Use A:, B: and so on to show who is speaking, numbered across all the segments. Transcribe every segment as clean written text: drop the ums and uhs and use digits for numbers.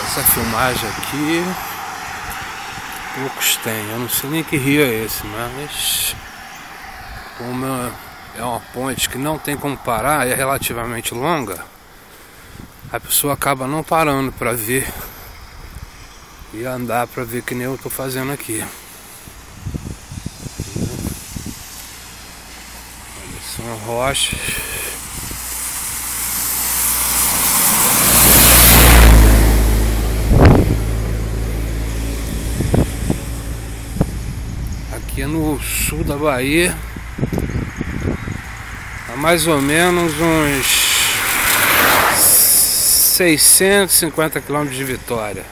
A: Essa filmagem aqui poucos têm, eu não sei nem que rio é esse, mas como é uma ponte que não tem como parar e é relativamente longa, a pessoa acaba não parando para ver e andar para ver, que nem eu tô fazendo aqui. Olha, são rochas. Aqui no sul da Bahia, a mais ou menos uns 650 quilômetros de Vitória.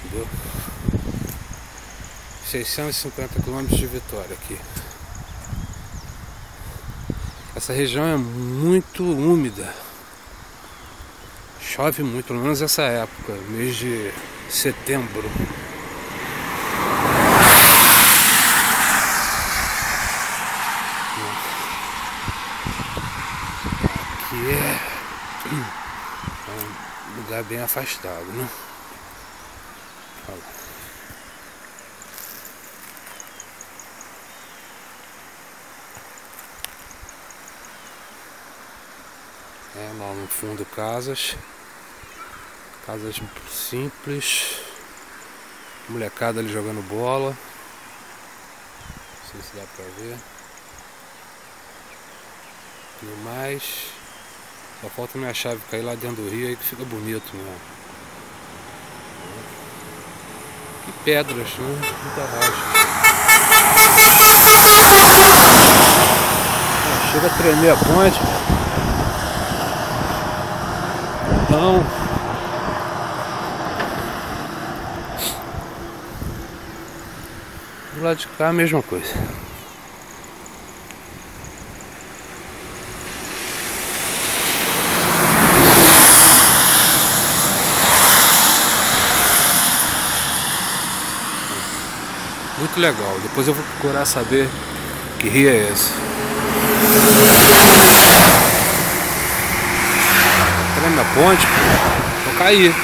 A: Entendeu? 650 quilômetros de Vitória aqui. Essa região é muito úmida. Chove muito, pelo menos essa época, mês de setembro. Aqui é um lugar bem afastado, né? Olha. Lá no fundo casas simples, molecada ali jogando bola, não sei se dá pra ver. E mais, só falta minha chave cair lá dentro do rio aí que fica bonito mesmo. E pedras, né? Muita rocha. Chega a tremer a ponte. Então, do lado de cá a mesma coisa. Muito legal. Depois eu vou procurar saber que rio é esse. Tá vendo a ponte? Vou cair.